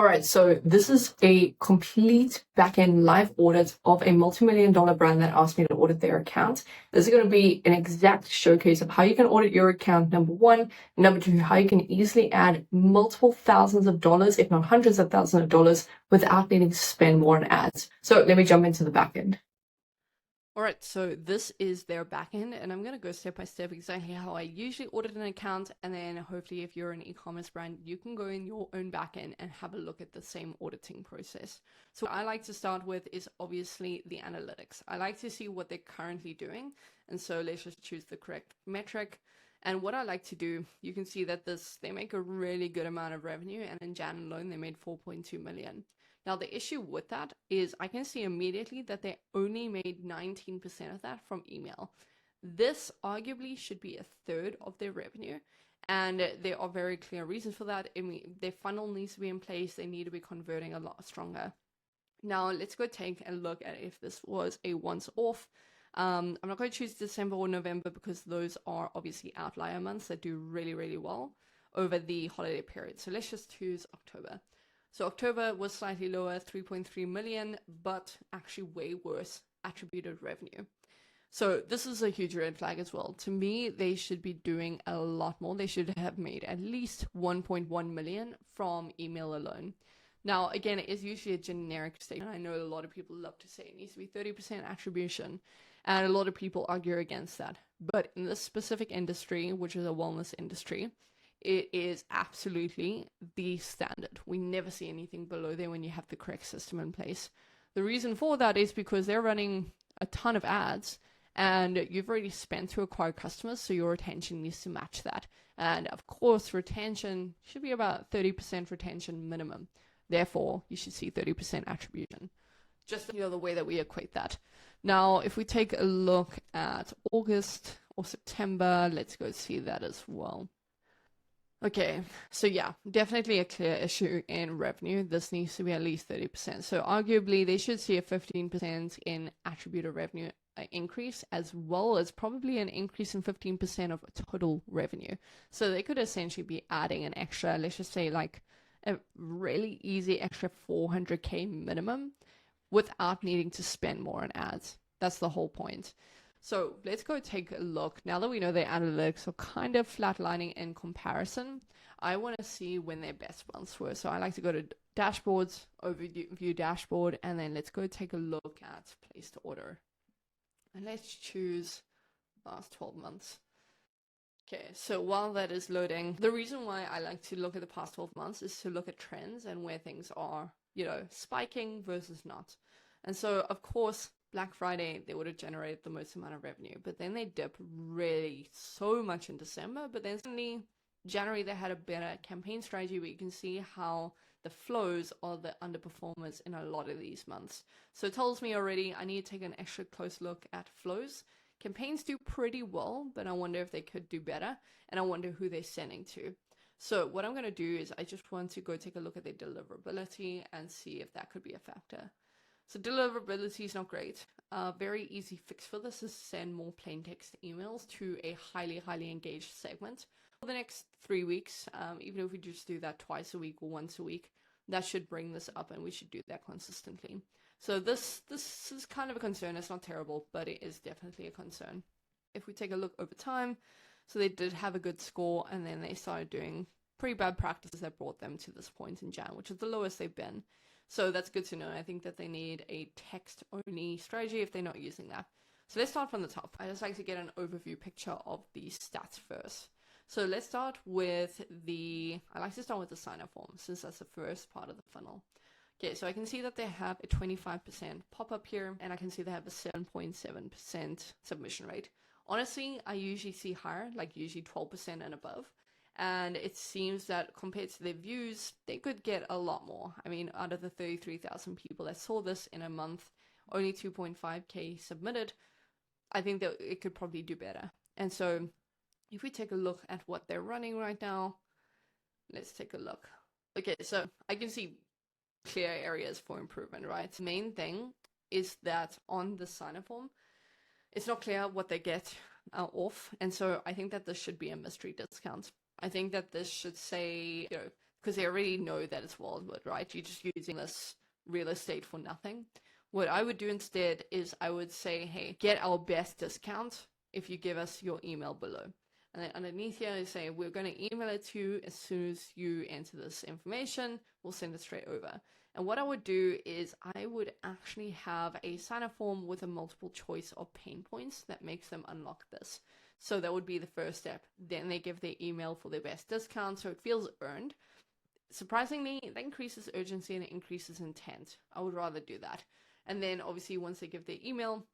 All right, so this is a complete back-end live audit of a multi-million-dollar brand that asked me to audit their account. This is going to be an exact showcase of how you can audit your account, number one. Number two, how you can easily add multiple thousands of dollars, if not hundreds of thousands of dollars, without needing to spend more on ads. So let me jump into the back-end. All right, so this is their backend, and I'm going to go step by step exactly how I usually audit an account, and then hopefully if you're an e-commerce brand, you can go in your own backend and have a look at the same auditing process. So what I like to start with is obviously the analytics. I like to see what they're currently doing, and so let's just choose the correct metric. And what I like to do, you can see that they make a really good amount of revenue, and in Jan alone, they made 4.2 million. Now, the issue with that is I can see immediately that they only made 19% of that from email. This arguably should be a third of their revenue, and there are very clear reasons for that. I mean, their funnel needs to be in place. They need to be converting a lot stronger. Now, let's go take a look at if this was a once-off. I'm not going to choose December or November because those are obviously outlier months that do really, really well over the holiday period. So let's just choose October. So October was slightly lower, 3.3 million, but actually way worse attributed revenue. So this is a huge red flag as well. To me, they should be doing a lot more. They should have made at least 1.1 million from email alone. Now, again, it is usually a generic statement. I know a lot of people love to say it needs to be 30% attribution, and a lot of people argue against that. But in this specific industry, which is a wellness industry, it is absolutely the standard. We never see anything below there when you have the correct system in place. The reason for that is because they're running a ton of ads and you've already spent to acquire customers, so your retention needs to match that. And of course, retention should be about 30% retention minimum. Therefore, you should see 30% attribution. Just the way that we equate that. Now, if we take a look at August or September, let's go see that as well. Okay, so yeah, definitely a clear issue in revenue. This needs to be at least 30%. So arguably, they should see a 15% in attributed revenue increase, as well as probably an increase in 15% of total revenue. So they could essentially be adding an extra, let's just say like a really easy extra 400K minimum without needing to spend more on ads. That's the whole point. So let's go take a look. Now that we know their analytics are kind of flatlining in comparison, I want to see when their best months were. So I like to go to dashboards, overview dashboard, and then let's go take a look at place to order. And let's choose last 12 months. Okay, so while that is loading, the reason why I like to look at the past 12 months is to look at trends and where things are, spiking versus not. And so, of course, Black Friday, they would have generated the most amount of revenue, but then they dip really so much in December, but then suddenly January, they had a better campaign strategy, but you can see how the flows are the underperformers in a lot of these months. So it tells me already I need to take an extra close look at flows. Campaigns do pretty well, but I wonder if they could do better, and I wonder who they're sending to. So what I'm going to do is I just want to go take a look at their deliverability and see if that could be a factor. So deliverability is not great. Very easy fix for this is send more plain text emails to a highly engaged segment. For the next 3 weeks, even if we just do that twice a week or once a week, that should bring this up, and we should do that consistently. So this is kind of a concern. It's not terrible, but it is definitely a concern. If we take a look over time, so they did have a good score, and then they started doing pretty bad practices that brought them to this point in Jan, which is the lowest they've been. So that's good to know. I think that they need a text-only strategy if they're not using that. So let's start from the top. I just like to get an overview picture of the stats first. So let's start with I like to start with the sign-up form, since that's the first part of the funnel. Okay, so I can see that they have a 25% pop-up here, and I can see they have a 7.7% submission rate. Honestly, I usually see higher, like usually 12% and above. And it seems that compared to their views, they could get a lot more. I mean, out of the 33,000 people that saw this in a month, only 2.5K submitted. I think that it could probably do better. And so if we take a look at what they're running right now, let's take a look. Okay, so I can see clear areas for improvement, right? The main thing is that on the sign-up form, it's not clear what they get off. And so I think that this should be a mystery discount. I think that this should say, because they already know that it's wildwood, right? You're just using this real estate for nothing. What I would do instead is I would say, hey, get our best discount if you give us your email below. And then underneath here, I say, we're going to email it to you as soon as you enter this information. We'll send it straight over. And what I would do is I would actually have a sign-up form with a multiple choice of pain points that makes them unlock this. So that would be the first step. Then they give their email for their best discount, so it feels earned. Surprisingly, that increases urgency and it increases intent. I would rather do that. And then obviously once they give their email,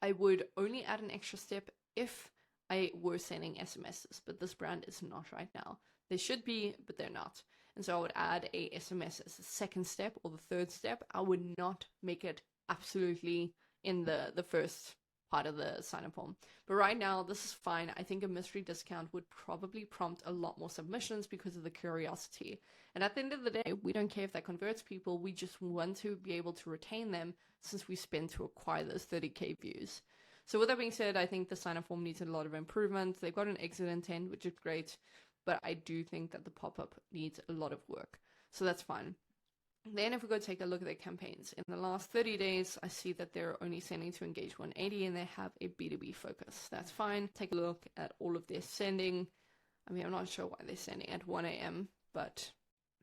I would only add an extra step if I were sending SMSs, but this brand is not right now. They should be, but they're not. And so I would add a SMS as the second step or the third step. I would not make it absolutely in the first part of the sign-up form. But right now, this is fine. I think a mystery discount would probably prompt a lot more submissions because of the curiosity. And at the end of the day, we don't care if that converts people. We just want to be able to retain them since we spend to acquire those 30K views. So with that being said, I think the sign-up form needs a lot of improvement. They've got an exit intent, which is great, but I do think that the pop-up needs a lot of work. So that's fine. Then if we go take a look at their campaigns, in the last 30 days, I see that they're only sending to Engage 180 and they have a B2B focus. That's fine. Take a look at all of their sending. I mean, I'm not sure why they're sending at 1 a.m., but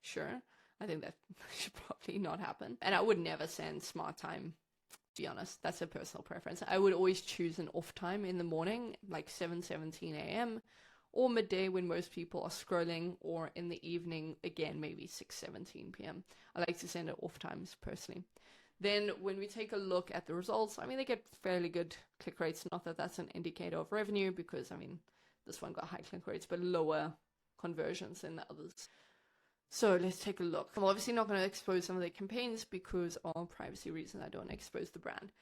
sure. I think that should probably not happen. And I would never send smart time, to be honest. That's a personal preference. I would always choose an off time in the morning, like 7:17 a.m., or midday when most people are scrolling, or in the evening, again, maybe 6:17 p.m. I like to send it off times personally. Then when we take a look at the results, I mean, they get fairly good click rates. Not that that's an indicator of revenue because, I mean, this one got high click rates, but lower conversions than the others. So let's take a look. I'm obviously not going to expose some of their campaigns because of privacy reasons. I don't want to expose the brand.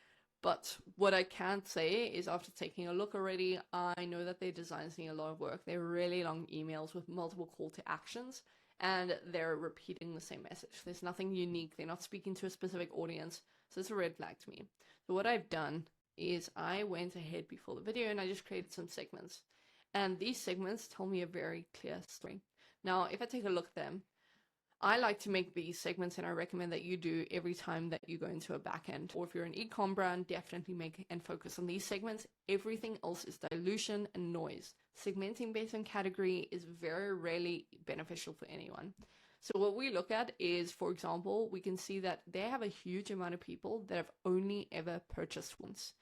But what I can say is after taking a look already, I know that their designs need a lot of work. They're really long emails with multiple call to actions, and they're repeating the same message. There's nothing unique. They're not speaking to a specific audience. So it's a red flag to me. So what I've done is I went ahead before the video and I just created some segments. And these segments tell me a very clear story. Now, if I take a look at them, I like to make these segments, and I recommend that you do every time that you go into a backend. Or if you're an e-com brand, definitely make and focus on these segments. Everything else is dilution and noise. Segmenting based on category is very rarely beneficial for anyone. So what we look at is, for example, we can see that they have a huge amount of people that have only ever purchased once.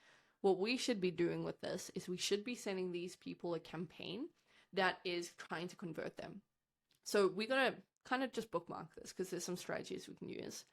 What we should be doing with this is we should be sending these people a campaign that is trying to convert them. So we're going to kind of just bookmark this because there's some strategies we can use.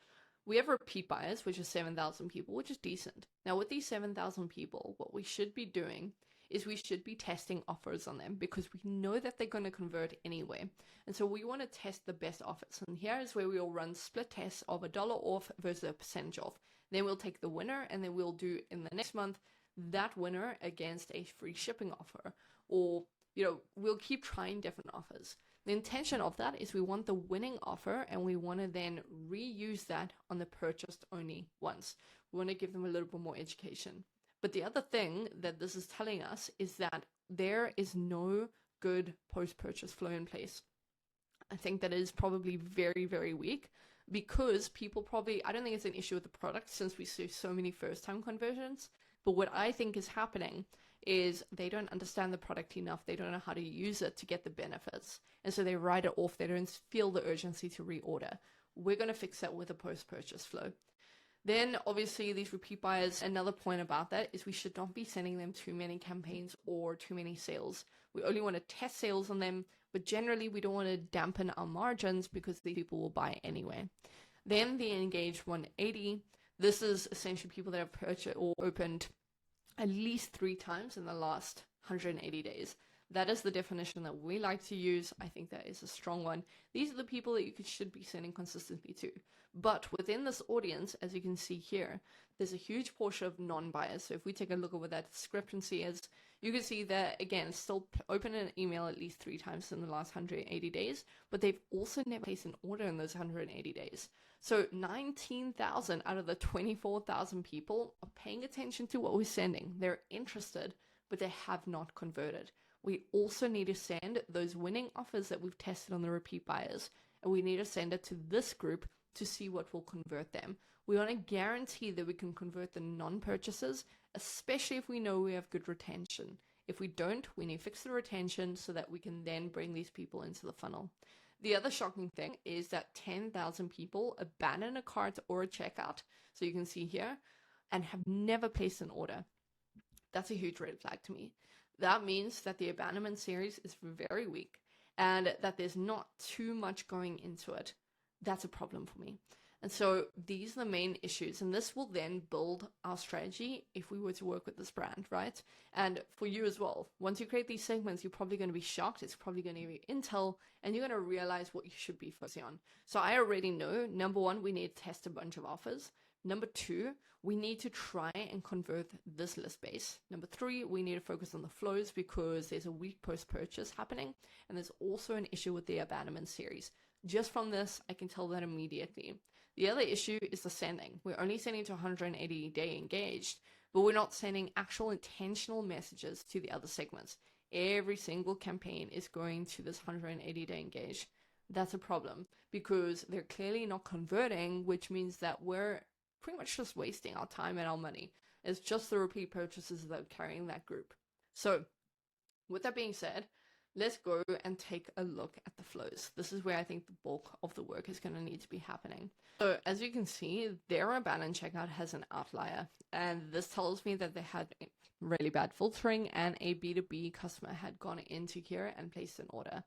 We have repeat buyers, which is 7,000 people, which is decent. Now with these 7,000 people, what we should be doing is we should be testing offers on them because we know that they're going to convert anyway. And so we want to test the best offers. And here is where we'll run split tests of $1 off versus a percentage off. Then we'll take the winner and then we'll do in the next month that winner against a free shipping offer. Or, we'll keep trying different offers. The intention of that is we want the winning offer and we want to then reuse that on the purchased only once. We want to give them a little bit more education. But the other thing that this is telling us is that there is no good post-purchase flow in place. I think that is probably very, very weak because people probably, I don't think it's an issue with the product since we see so many first-time conversions. But what I think is happening is they don't understand the product enough. They don't know how to use it to get the benefits. And so they write it off. They don't feel the urgency to reorder. We're going to fix that with a post-purchase flow. Then obviously these repeat buyers, another point about that is we should not be sending them too many campaigns or too many sales. We only want to test sales on them, but generally we don't want to dampen our margins because these people will buy anyway. Then the Engage 180, this is essentially people that have purchased or opened at least 3 times in the last 180 days. That is the definition that we like to use. I think that is a strong one. These are the people that you should be sending consistently to. But within this audience, as you can see here, there's a huge portion of non-buyers. So if we take a look at what that discrepancy is, you can see that, again, still open an email at least 3 times in the last 180 days, but they've also never placed an order in those 180 days. So 19,000 out of the 24,000 people are paying attention to what we're sending. They're interested, but they have not converted. We also need to send those winning offers that we've tested on the repeat buyers and we need to send it to this group to see what will convert them. We want to guarantee that we can convert the non-purchasers, especially if we know we have good retention. If we don't, we need to fix the retention so that we can then bring these people into the funnel. The other shocking thing is that 10,000 people abandon a cart or a checkout, so you can see here, and have never placed an order. That's a huge red flag to me. That means that the abandonment series is very weak and that there's not too much going into it. That's a problem for me. And so these are the main issues, and this will then build our strategy if we were to work with this brand, right? And for you as well, once you create these segments, you're probably going to be shocked. It's probably going to be intel, and you're going to realize what you should be focusing on. So I already know, number one, we need to test a bunch of offers. Number two, we need to try and convert this list base. Number three, we need to focus on the flows because there's a weak post-purchase happening, and there's also an issue with the abandonment series. Just from this, I can tell that immediately. The other issue is the sending. We're only sending to 180-day engaged, but we're not sending actual intentional messages to the other segments. Every single campaign is going to this 180-day engaged. That's a problem because they're clearly not converting, which means that we're pretty much just wasting our time and our money. It's just the repeat purchases that are carrying that group. So with that being said, let's go and take a look at the flows. This is where I think the bulk of the work is going to need to be happening. So as you can see, their abandoned checkout has an outlier. And this tells me that they had really bad filtering and a B2B customer had gone into here and placed an order.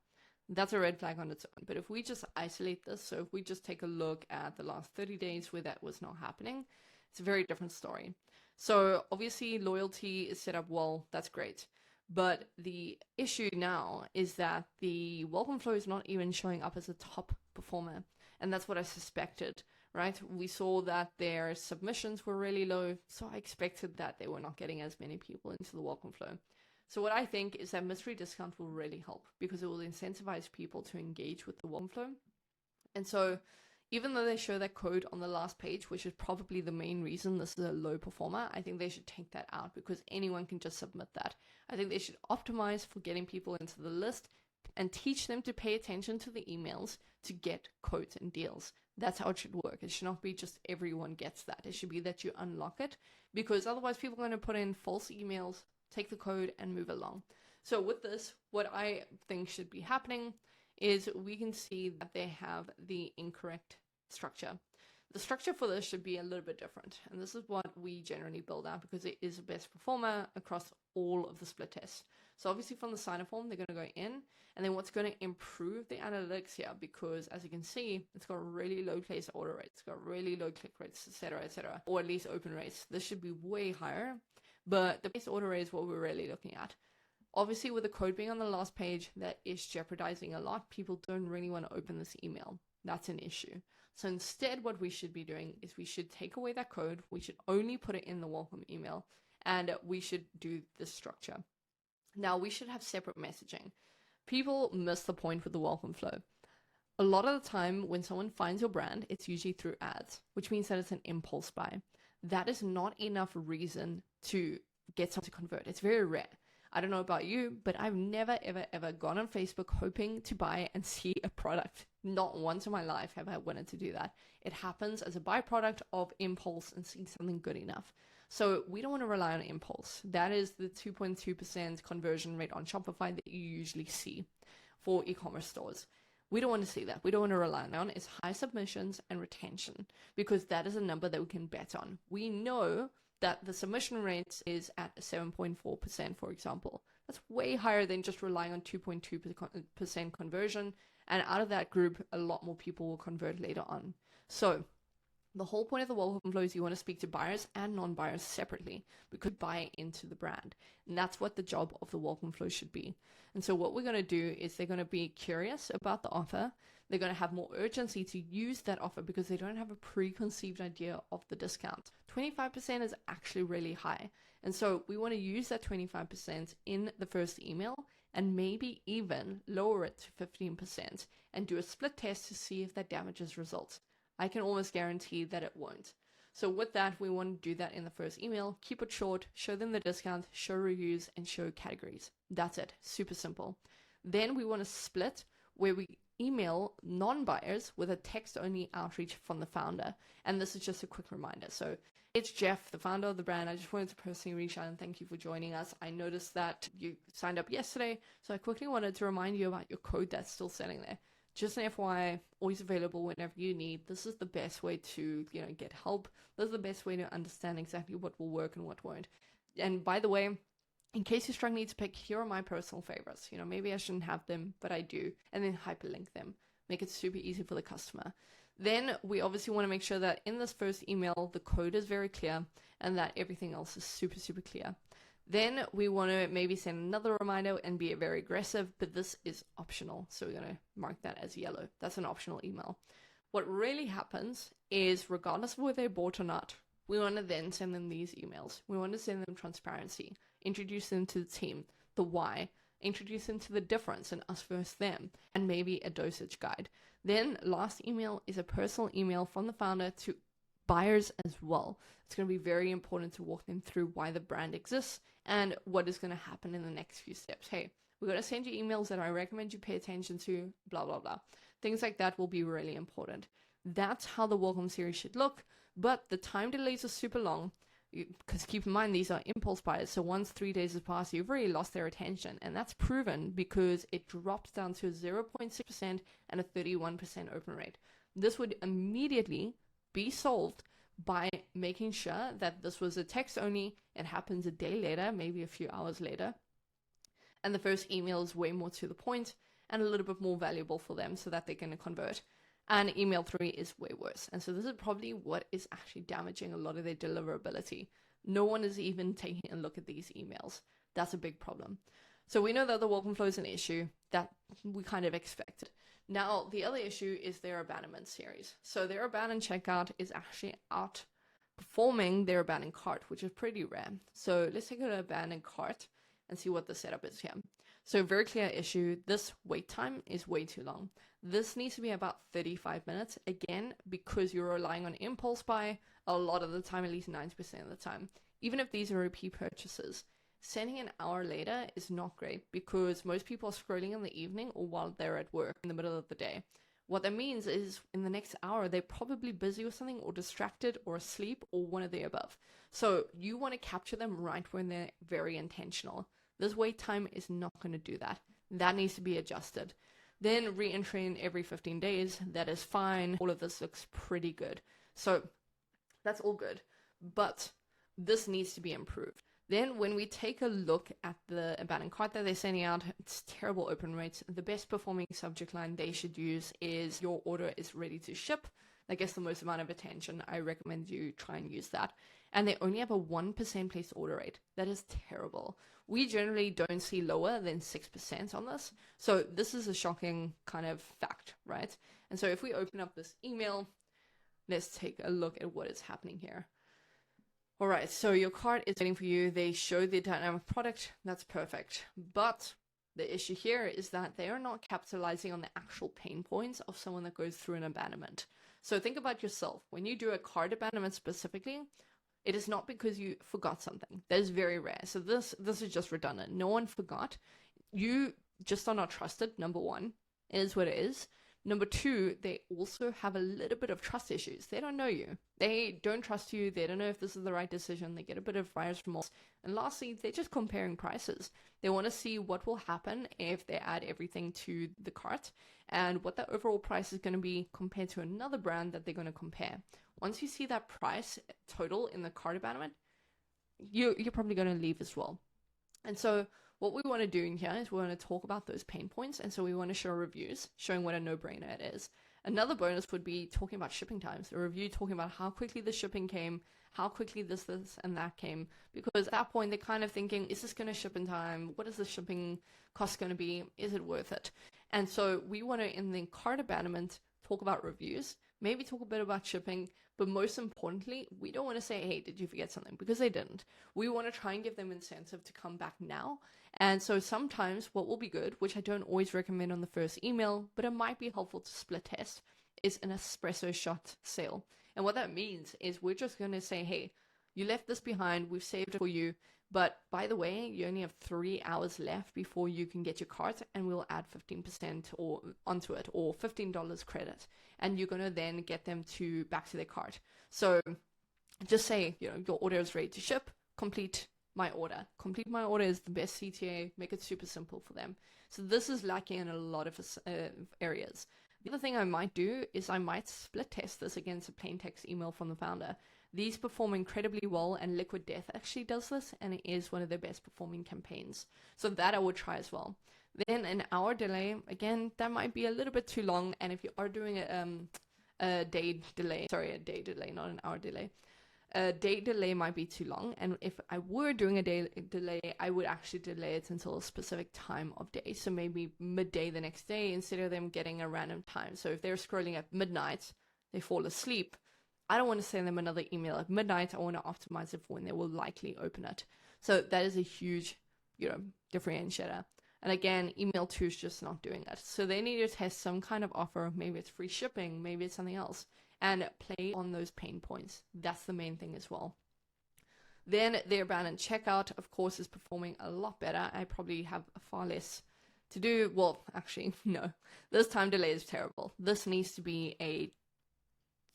That's a red flag on its own. But if we just isolate this, so if we just take a look at the last 30 days where that was not happening, it's a very different story. So obviously loyalty is set up well, that's great. But the issue now is that the welcome flow is not even showing up as a top performer. And that's what I suspected, right? We saw that their submissions were really low. So I expected that they were not getting as many people into the welcome flow. So what I think is that mystery discount will really help because it will incentivize people to engage with the welcome flow. And so even though they show that code on the last page, which is probably the main reason this is a low performer, I think they should take that out because anyone can just submit that. I think they should optimize for getting people into the list and teach them to pay attention to the emails to get codes and deals. That's how it should work. It should not be just everyone gets that. It should be that you unlock it because otherwise people are going to put in false emails, take the code and move along. So with this, what I think should be happening is we can see that they have the incorrect structure. The structure for this should be a little bit different. And this is what we generally build out because it is the best performer across all of the split tests. So obviously from the sign-up form, they're going to go in. And then what's going to improve the analytics here, because as you can see, it's got really low place order rates, it's got really low click rates, etc., or at least open rates. This should be way higher. But the place order rate is what we're really looking at. Obviously, with the code being on the last page, that is jeopardizing a lot. People don't really want to open this email. That's an issue. So instead, what we should be doing is we should take away that code. We should only put it in the welcome email, and we should do this structure. Now, we should have separate messaging. People miss the point with the welcome flow. A lot of the time, when someone finds your brand, it's usually through ads, which means that it's an impulse buy. That is not enough reason to get someone to convert. It's very rare. I don't know about you, but I've never, ever gone on Facebook hoping to buy and see a product. Not once in my life have I wanted to do that. It happens as a byproduct of impulse and seeing something good enough. So we don't want to rely on impulse. That is the 2.2% conversion rate on Shopify that you usually see for e-commerce stores. We don't want to see that. We don't want to rely on is high submissions and retention, because that is a number that we can bet on. We know that the submission rate is at 7.4%, for example. That's way higher than just relying on 2.2% conversion. And out of that group, a lot more people will convert later on. So the whole point of the welcome flow is you want to speak to buyers and non-buyers separately because buy into the brand. And that's what the job of the welcome flow should be. And so what we're going to do is they're going to be curious about the offer. They're going to have more urgency to use that offer because they don't have a preconceived idea of the discount. 25% is actually really high. And so we want to use that 25% in the first email and maybe even lower it to 15% and do a split test to see if that damages results. I can almost guarantee that it won't. So with that, we want to do that in the first email, keep it short, show them the discount, show reviews, and show categories. That's it. Super simple. Then we want to split where we email non-buyers with a text-only outreach from the founder. And this is just a quick reminder. So it's Jeff, the founder of the brand. I just wanted to personally reach out and thank you for joining us. I noticed that you signed up yesterday, so I quickly wanted to remind you about your code that's still sitting there. Just an FYI, always available whenever you need. This is the best way to, get help. This is the best way to understand exactly what will work and what won't. And by the way, in case you're struggling to pick, here are my personal favorites. Maybe I shouldn't have them, but I do. And then hyperlink them. Make it super easy for the customer. Then we obviously want to make sure that in this first email, the code is very clear and that everything else is super, super clear. Then we want to maybe send another reminder and be very aggressive, but this is optional. So we're going to mark that as yellow. That's an optional email. What really happens is, regardless of whether they bought or not, we want to then send them these emails. We want to send them transparency, introduce them to the team, the why, introduce them to the difference in us versus them, and maybe a dosage guide. Then last email is a personal email from the founder to buyers as well. It's going to be very important to walk them through why the brand exists and what is going to happen in the next few steps. Hey, we're going to send you emails that I recommend you pay attention to, blah, blah, blah. Things like that will be really important. That's how the welcome series should look, but the time delays are super long because keep in mind, these are impulse buyers. So once 3 days has passed, you've already lost their attention. And that's proven because it drops down to 0.6% and a 31% open rate. This would immediately be solved by making sure that this was a text only. It happens a day later, maybe a few hours later. And the first email is way more to the point and a little bit more valuable for them so that they're going to convert. And email 3 is way worse. And so this is probably what is actually damaging a lot of their deliverability. No one is even taking a look at these emails. That's a big problem. So we know that the welcome flow is an issue that we kind of expected. Now, the other issue is their abandonment series. So their abandoned checkout is actually outperforming their abandoned cart, which is pretty rare. So let's take an abandoned cart and see what the setup is here. So very clear issue. This wait time is way too long. This needs to be about 35 minutes. Again, because you're relying on impulse buy a lot of the time, at least 90% of the time. Even if these are repeat purchases, sending an hour later is not great because most people are scrolling in the evening or while they're at work in the middle of the day. What that means is in the next hour, they're probably busy with something or distracted or asleep or one of the above. So you want to capture them right when they're very intentional. This wait time is not going to do that. That needs to be adjusted. Then re-entry in every 15 days, that is fine. All of this looks pretty good. So that's all good. But this needs to be improved. Then when we take a look at the abandoned cart that they're sending out, it's terrible open rates. The best performing subject line they should use is your order is ready to ship. That gets the most amount of attention. I recommend you try and use that. And they only have a 1% placed order rate. That is terrible. We generally don't see lower than 6% on this. So this is a shocking kind of fact, right? And so if we open up this email, let's take a look at what is happening here. All right, so your cart is waiting for you. They show the dynamic product. That's perfect. But the issue here is that they are not capitalizing on the actual pain points of someone that goes through an abandonment. So think about yourself. When you do a cart abandonment specifically, it is not because you forgot something. That is very rare. So this is just redundant. No one forgot. You just are not trusted, number one. It is what it is. Number two, they also have a little bit of trust issues. They don't know you. They don't trust you. They don't know if this is the right decision. They get a bit of buyer's remorse. And lastly, they're just comparing prices. They want to see what will happen if they add everything to the cart and what the overall price is going to be compared to another brand that they're going to compare. Once you see that price total in the cart abandonment, you're probably going to leave as well. And so what we want to do in here is we want to talk about those pain points. And so we want to show reviews showing what a no-brainer it is. Another bonus would be talking about shipping times, a review talking about how quickly the shipping came, how quickly this and that came. Because at that point, they're kind of thinking, is this going to ship in time? What is the shipping cost going to be? Is it worth it? And so we want to, in the cart abandonment, talk about reviews, maybe talk a bit about shipping, but most importantly, we don't want to say, hey, did you forget something? Because they didn't. We want to try and give them incentive to come back now. And so sometimes what will be good, which I don't always recommend on the first email, but it might be helpful to split test, is an espresso shot sale. And what that means is we're just going to say, hey, you left this behind, we've saved it for you, but by the way, you only have 3 hours left before you can get your cart, and we'll add 15% or onto it, or $15 credit, and you're going to then get them to back to their cart. So just say, you know, your order is ready to ship, complete my order. Complete my order is the best CTA, make it super simple for them. So this is lacking in a lot of areas. The other thing I might do is I might split test this against a plain text email from the founder. These perform incredibly well, and Liquid Death actually does this, and it is one of their best performing campaigns. So that I would try as well. Then an hour delay, again, that might be a little bit too long, and if you are doing a day delay, not an hour delay, a day delay might be too long, and if I were doing a day delay, I would actually delay it until a specific time of day. So maybe midday the next day instead of them getting a random time. So if they're scrolling at midnight, they fall asleep, I don't want to send them another email at midnight. I want to optimize it for when they will likely open it. So that is a huge, differentiator. And again, email 2 is just not doing it. So they need to test some kind of offer. Maybe it's free shipping, maybe it's something else, and play on those pain points. That's the main thing as well. Then their abandoned checkout, of course, is performing a lot better. I probably have far less to do. Well, actually, no. This time delay is terrible. This needs to be a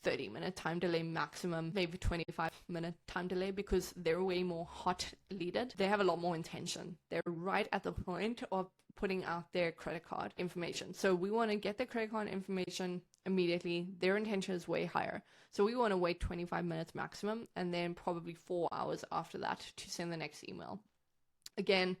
30-minute time delay maximum, maybe 25-minute time delay, because they're way more hot leaded. They have a lot more intention. They're right at the point of putting out their credit card information. So we want to get the credit card information immediately. Their intention is way higher. So we want to wait 25 minutes maximum, and then probably 4 hours after that to send the next email. Again,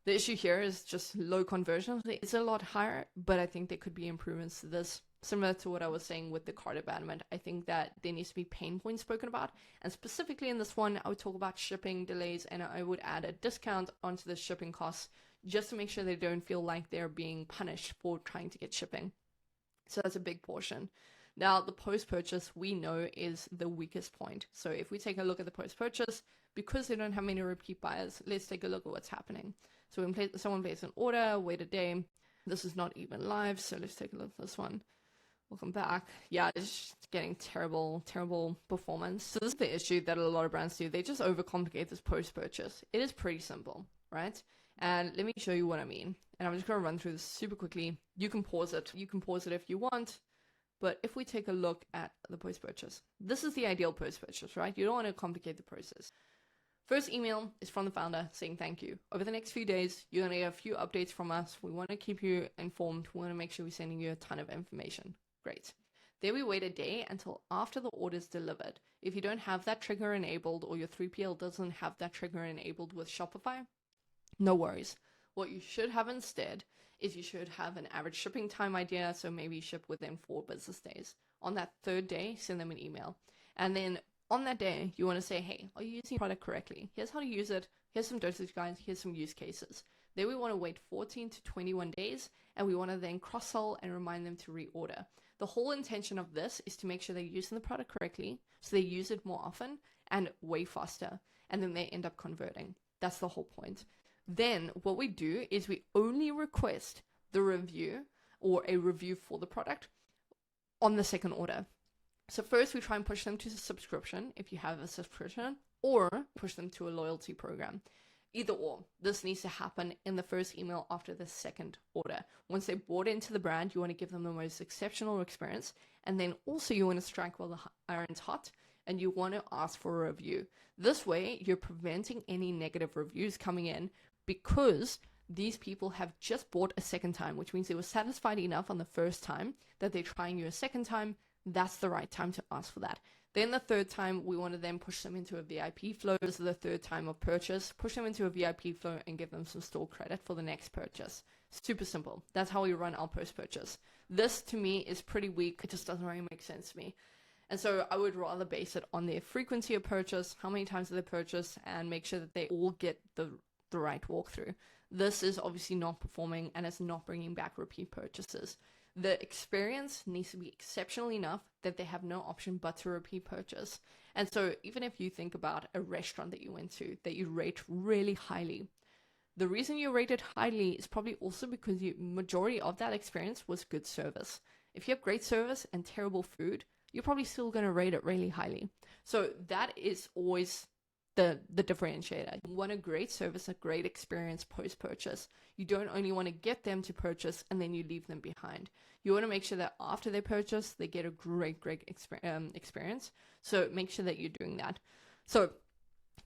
the issue here is just low conversion. It's a lot higher, but I think there could be improvements to this. Similar to what I was saying with the cart abandonment, I think that there needs to be pain points spoken about. And specifically in this one, I would talk about shipping delays, and I would add a discount onto the shipping costs just to make sure they don't feel like they're being punished for trying to get shipping. So that's a big portion. Now, the post-purchase we know is the weakest point. So if we take a look at the post-purchase, because they don't have many repeat buyers, let's take a look at what's happening. So when someone places an order, wait a day. This is not even live, so let's take a look at this one. Welcome back. Yeah, it's just getting terrible performance. So this is the issue that a lot of brands do. They just overcomplicate this post-purchase. It is pretty simple, right? And let me show you what I mean. And I'm just going to run through this super quickly. You can pause it. You can pause it if you want. But if we take a look at the post-purchase, this is the ideal post-purchase, right? You don't want to complicate the process. First email is from the founder saying thank you. Over the next few days, you're going to get a few updates from us. We want to keep you informed. We want to make sure we're sending you a ton of information. Great. Then we wait a day until after the order is delivered. If you don't have that trigger enabled, or your 3PL doesn't have that trigger enabled with Shopify, no worries. What you should have instead is you should have an average shipping time idea. So maybe ship within 4 business days. On that third day, send them an email. And then on that day, you want to say, hey, are you using the product correctly? Here's how to use it. Here's some dosage guides. Here's some use cases. Then we want to wait 14 to 21 days, and we want to then cross-sell and remind them to reorder. The whole intention of this is to make sure they're using the product correctly, so they use it more often and way faster, and then they end up converting. That's the whole point. Then what we do is we only request the review or a review for the product on the second order. So first we try and push them to the subscription if you have a subscription, or push them to a loyalty program. Either or. This needs to happen in the first email after the second order. Once they bought into the brand, you want to give them the most exceptional experience. And then also you want to strike while the iron's hot, and you want to ask for a review. This way, you're preventing any negative reviews coming in, because these people have just bought a second time, which means they were satisfied enough on the first time that they're trying you a second time. That's the right time to ask for that. Then the third time, we want to then push them into a VIP flow. This is the third time of purchase. Push them into a VIP flow and give them some store credit for the next purchase. Super simple. That's how we run our post-purchase. This, to me, is pretty weak. It just doesn't really make sense to me. And so I would rather base it on their frequency of purchase, how many times do they purchase, and make sure that they all get the right walkthrough. This is obviously not performing, and it's not bringing back repeat purchases. The experience needs to be exceptional enough that they have no option but to repeat purchase. And so even if you think about a restaurant that you went to that you rate really highly, the reason you rate it highly is probably also because the majority of that experience was good service. If you have great service and terrible food, you're probably still going to rate it really highly. So that is always the differentiator. You want a great service, a great experience post-purchase. You don't only want to get them to purchase and then you leave them behind. You want to make sure that after they purchase, they get a great experience. So make sure that you're doing that. So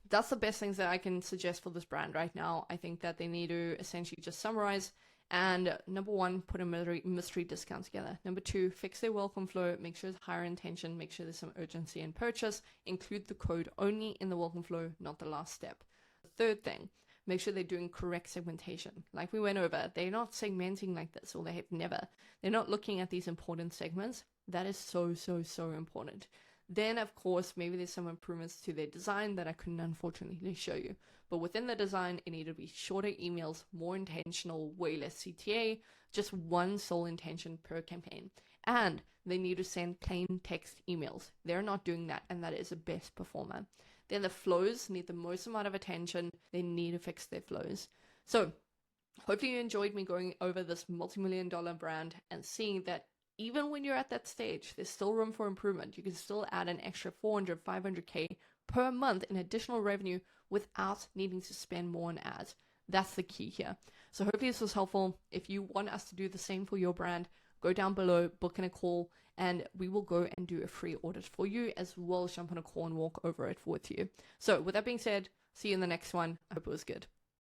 that's the best things that I can suggest for this brand right now. I think that they need to essentially just summarize. And number one, put a mystery discount together. Number two, fix their welcome flow. Make sure it's higher intention. Make sure there's some urgency in purchase. Include the code only in the welcome flow, not the last step. The third thing, make sure they're doing correct segmentation. Like we went over, they're not segmenting like this, or they have never. They're not looking at these important segments. That is so, so, so important. Then, of course, maybe there's some improvements to their design that I couldn't unfortunately show you. But within the design, it needed to be shorter emails, more intentional, way less CTA, just one sole intention per campaign. And they need to send plain text emails. They're not doing that, and that is the best performer. Then the flows need the most amount of attention. They need to fix their flows. So hopefully you enjoyed me going over this multi-million-dollar brand and seeing that even when you're at that stage, there's still room for improvement. You can still add an extra 400, 500K per month in additional revenue without needing to spend more on ads. That's the key here. So hopefully this was helpful. If you want us to do the same for your brand, go down below, book in a call, and we will go and do a free audit for you, as well as jump on a call and walk over it with you. So with that being said, see you in the next one. I hope it was good.